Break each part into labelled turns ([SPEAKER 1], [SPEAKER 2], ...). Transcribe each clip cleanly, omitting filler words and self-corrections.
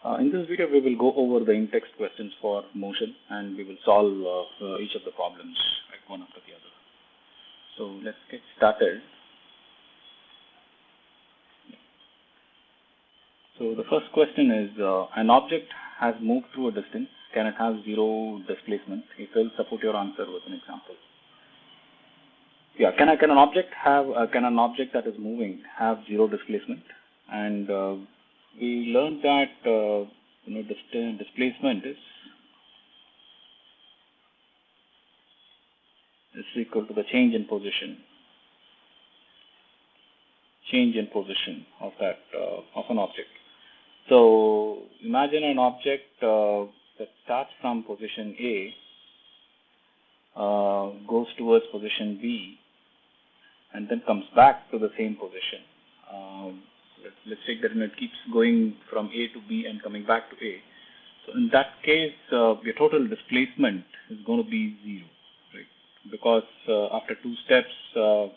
[SPEAKER 1] In this video, we will go over the in-text questions for motion, and we will solve each of the problems like one after the other. So let's get started. So the first question is, an object has moved through a distance. Can it have zero displacement? If it will, support your answer with an example. Yeah, can an object that is moving have zero displacement? And we learned that displacement is equal to the change in position of that of an object. So imagine an object that starts from position A, goes towards position B, and then comes back to the same position. Let's take that it keeps going from A to B and coming back to A. So in that case, your total displacement is going to be zero, right? Because after two steps, the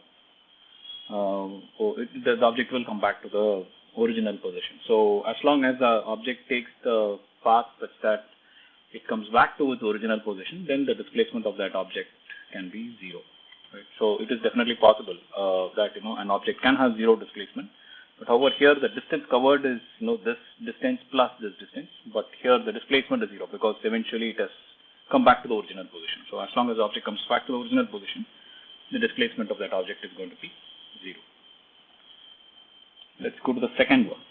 [SPEAKER 1] object will come back to the original position. So as long as the object takes the path such that it comes back to its original position, then the displacement of that object can be zero. Right? So it is definitely possible that an object can have zero displacement. But over here, the distance covered is this distance plus this distance. But here the displacement is zero because eventually it has come back to the original position. So as long as the object comes back to the original position, the displacement of that object is going to be zero. Let's go to the second one.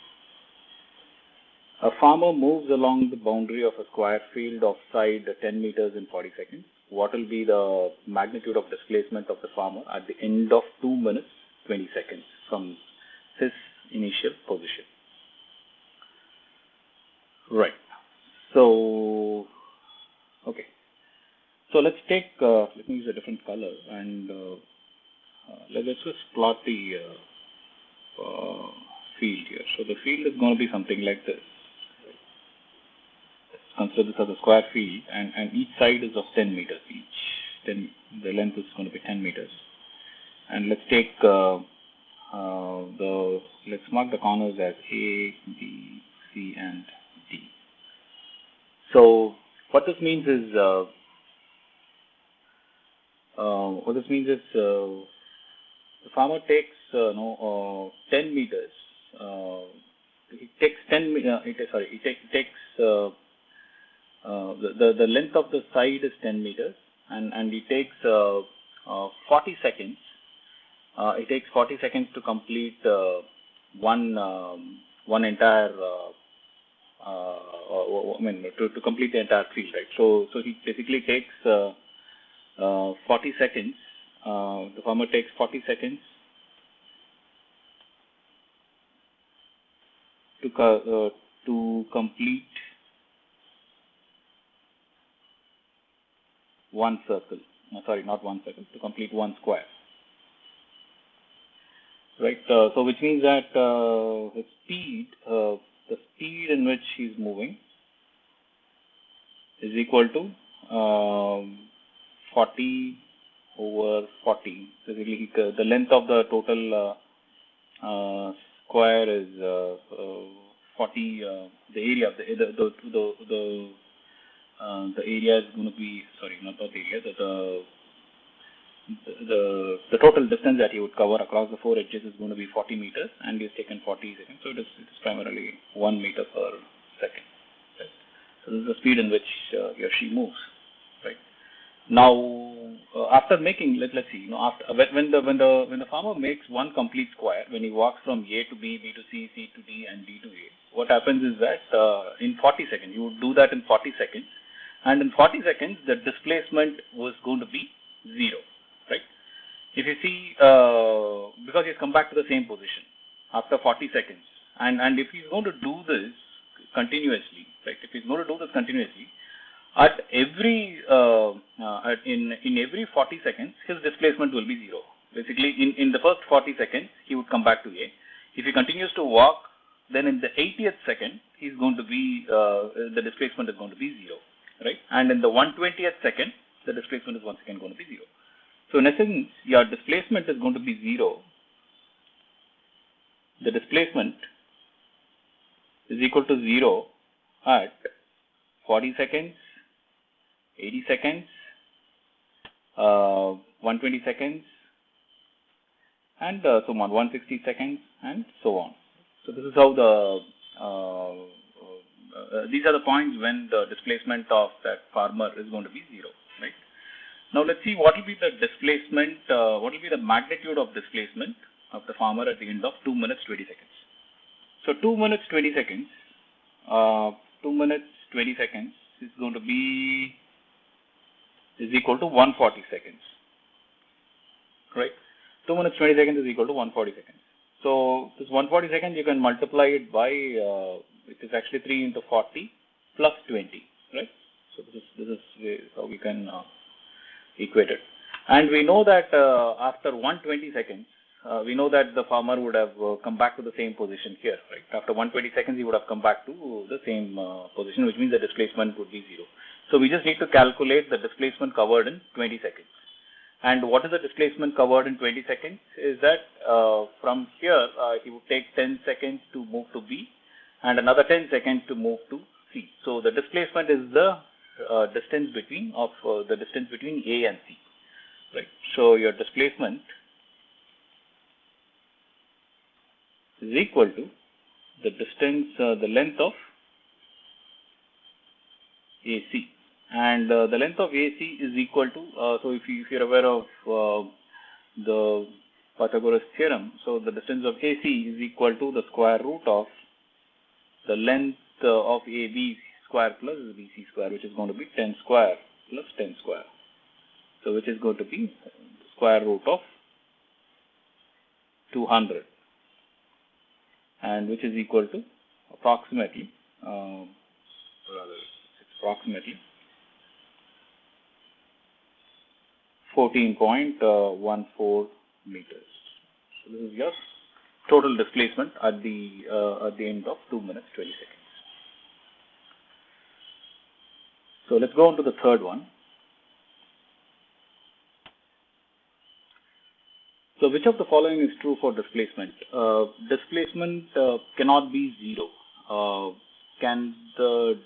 [SPEAKER 1] A farmer moves along the boundary of a square field of side 10 meters in 40 seconds. What will be the magnitude of displacement of the farmer at the end of 2 minutes 20 seconds from his initial position? Right. So, okay. So let's take, let me use a different color and let's just plot the field here. So the field is going to be something like this. Consider this as a square field, and each side is of 10 meters each. The length is going to be 10 meters. And let's take let's mark the corners as A, B, C, and D. So what this means is the farmer takes 10 meters. He takes 10. He takes the length of the side is 10 meters, and he takes 40 seconds. It takes 40 seconds to complete one entire. To complete the entire field, right? So he basically takes 40 seconds. The farmer takes 40 seconds to complete one circle. No, sorry, not one circle. To complete one square. Right. So which means that the speed in which he's moving is equal to 40 over 40. Basically, the length of the total square is 40. The area of the area is going to be, sorry, not the area. The total distance that he would cover across the four edges is going to be 40 meters, and he's taken 40 seconds. So it is primarily 1 meter per second. Right? So this is the speed in which he or she moves. Right. Now, after making, let's see, after when the farmer makes one complete square, when he walks from A to B, B to C, C to D, and D to A, what happens is that in 40 seconds, you would do that in 40 seconds, and in 40 seconds, the displacement was going to be zero. Right? If you see, because he's come back to the same position after 40 seconds, and if he's going to do this continuously, right? If he's going to do this continuously, at every in every 40 seconds, his displacement will be zero. Basically, in the first 40 seconds, he would come back to A. If he continues to walk, then in the 80th second, he's going to be the displacement is going to be zero, right? And in the 120th second, the displacement is once again going to be zero. So in essence, your displacement is going to be zero. The displacement is equal to 0 at 40 seconds, 80 seconds, 120 seconds, and so on, 160 seconds, and so on. So this is how these are the points when the displacement of that farmer is going to be 0, right? Now let's see what will be the displacement, what will be the magnitude of displacement of the farmer at the end of 2 minutes 20 seconds. So 2 minutes 20 seconds, 2 minutes 20 seconds is going to be equal to 140 seconds, right? 2 minutes 20 seconds is equal to 140 seconds. So this 140 seconds, you can multiply it by, it is actually 3 into 40 plus 20, right? So this is how we can equate it. And we know that after 120 seconds, we know that the farmer would have come back to the same position here, right? After 120 seconds, he would have come back to the same position, which means the displacement would be 0. So we just need to calculate the displacement covered in 20 seconds. And what is the displacement covered in 20 seconds? Is that from here, he would take 10 seconds to move to B and another 10 seconds to move to C. So the displacement is the distance between A and C, right? So your displacement is equal to the distance, the length of AC. And the length of AC is equal to, so if you're aware of the Pythagoras theorem, so the distance of AC is equal to the square root of the length of AB square plus BC square, which is going to be 10 square plus 10 square. So which is going to be square root of 200, and which is equal to approximately 14.14 meters. So this is your total displacement at the end of 2 minutes 20 seconds. So let's go on to the third one. So which of the following is true for displacement? Displacement cannot be 0. Can the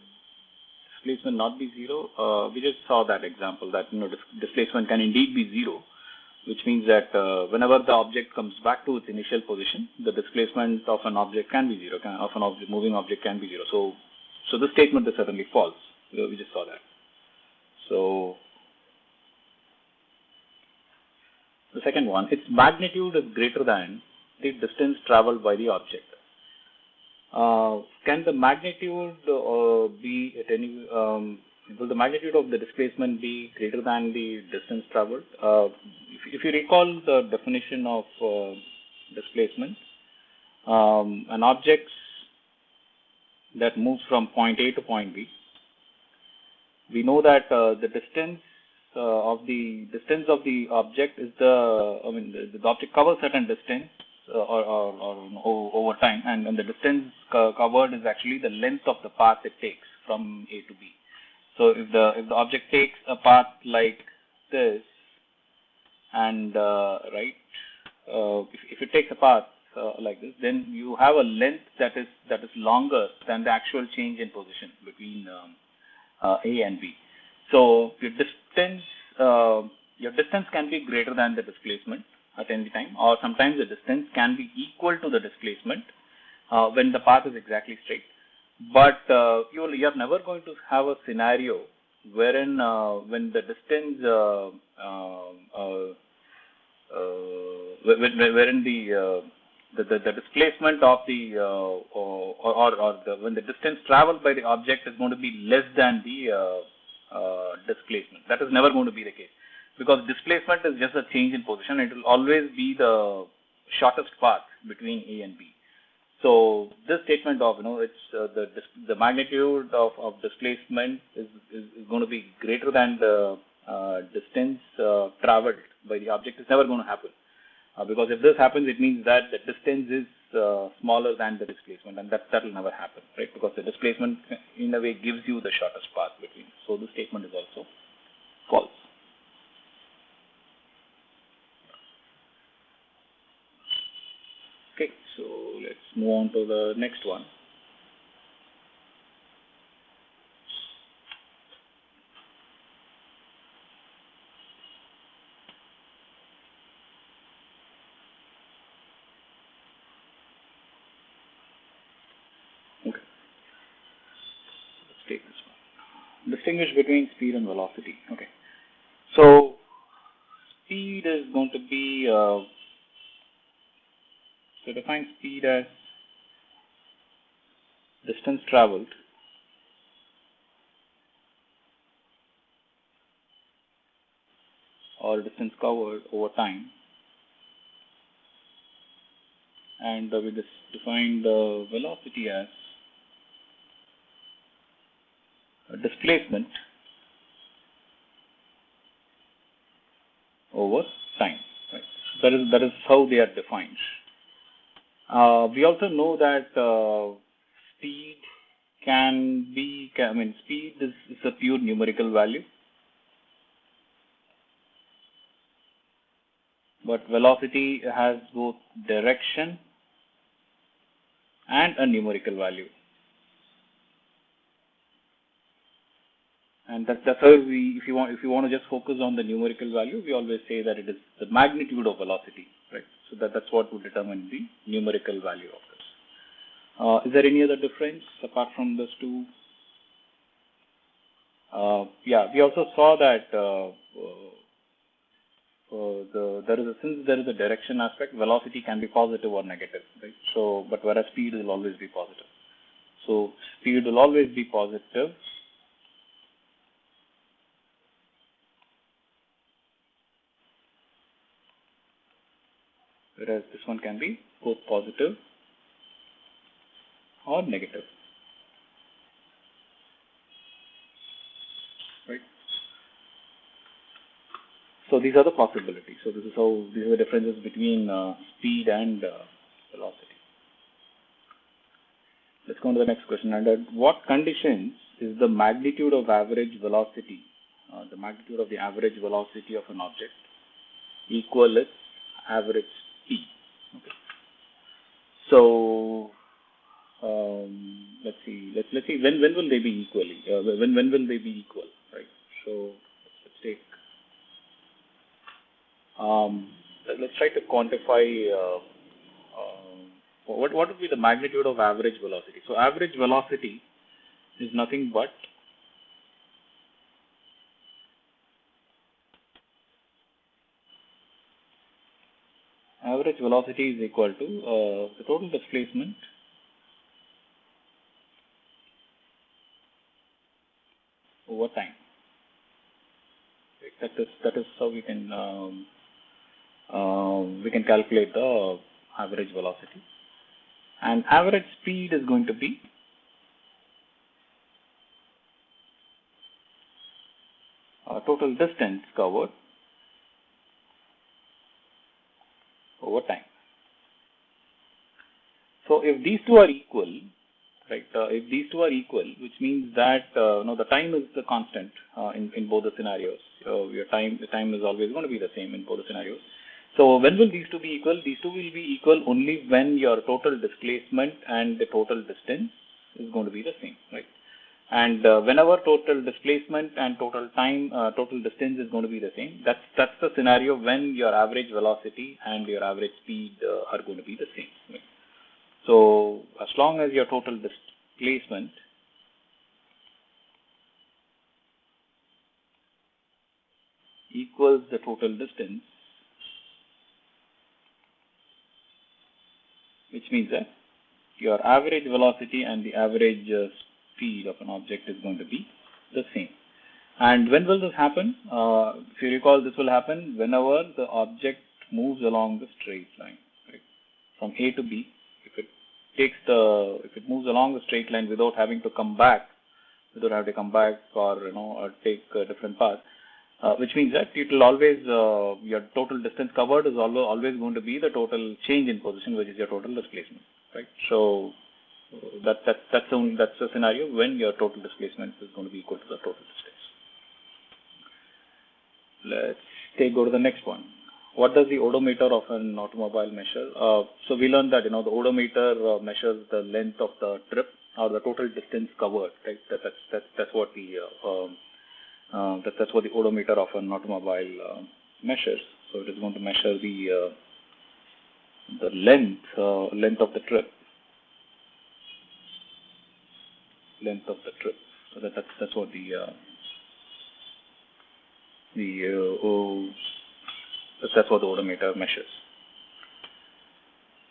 [SPEAKER 1] displacement not be 0? We just saw that example that displacement can indeed be 0, which means that whenever the object comes back to its initial position, the displacement of an object can be 0, of an object, moving object can be 0. So this statement is certainly false. We just saw that. So the second one, its magnitude is greater than the distance traveled by the object. Can the magnitude be at any? Will the magnitude of the displacement be greater than the distance traveled? If you recall the definition of displacement, an object that moves from point A to point B, we know that the distance of the object is the object covers certain distance over time, and the distance covered is actually the length of the path it takes from A to B. So if the object takes a path like this, and if it takes a path like this, then you have a length that is longer than the actual change in position between A and B. So your distance can be greater than the displacement at any time, or sometimes the distance can be equal to the displacement when the path is exactly straight. But you're never going to have a scenario wherein when the distance wherein the displacement of when the distance traveled by the object is going to be less than the displacement. That is never going to be the case, because displacement is just a change in position. It will always be the shortest path between A and B. So this statement of it's the magnitude of displacement is going to be greater than the distance traveled by the object is never going to happen, because if this happens, it means that the distance is smaller than the displacement, and that will never happen, right? Because the displacement in a way gives you the shortest path between. So this statement is also false. Okay, so let's move on to the next one. take this one. Distinguish between speed and velocity. Okay. So speed is going to be, so define speed as distance traveled or distance covered over time, and we just defined velocity as a displacement over time. Right? So that is how they are defined. We also know that speed can be, speed is a pure numerical value, but velocity has both direction and a numerical value. And that's how if you want to just focus on the numerical value, we always say that it is the magnitude of velocity, right? So that's what would determine the numerical value of this. Is there any other difference apart from those two? Yeah, we also saw that since there is a direction aspect, velocity can be positive or negative, right? So, but whereas speed will always be positive. So speed will always be positive, whereas this one can be both positive or negative, right? So these are the possibilities. So these are the differences between speed and velocity. Let's go on to the next question. Under what conditions is the magnitude of average velocity, the magnitude of the average velocity of an object equal its average speed? Okay. So let's see. Let's see. When will they be equally? When will they be equal? Right. So let's take. Let's try to quantify. What would be the magnitude of average velocity? So average velocity is nothing but is equal to the total displacement over time. That is how we can calculate the average velocity. And average speed is going to be total distance covered over time. So if these two are equal, right? If these two are equal, which means that the time is the constant in both the scenarios. The time is always going to be the same in both the scenarios. So when will these two be equal? These two will be equal only when your total displacement and the total distance is going to be the same, right? And whenever total displacement and total time, total distance is going to be the same, that's the scenario when your average velocity and your average speed are going to be the same. Right? So as long as your total displacement equals the total distance, which means that your average velocity and the average speed of an object is going to be the same. And when will this happen? If you recall, this will happen whenever the object moves along the straight line, right? From A to B. If it moves along the straight line without having to come back, or take a different path, which means that it will always, your total distance covered is always going to be the total change in position, which is your total displacement, right? So that's the scenario when your total displacement is going to be equal to the total distance. Let's go to the next one. What does the odometer of an automobile measure? So we learned that the odometer measures the length of the trip or the total distance covered, right? That's what the odometer of an automobile measures. So it is going to measure the length of the trip. So that's what that's what the odometer measures.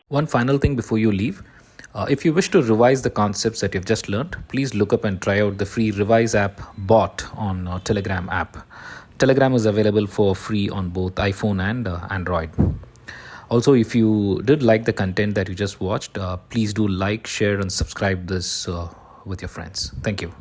[SPEAKER 2] One final thing before you leave. If you wish to revise the concepts that you've just learned, please look up and try out the free Revise app bot on Telegram app. Telegram is available for free on both iPhone and Android. Also, if you did like the content that you just watched, please do like, share, and subscribe this with your friends. Thank you.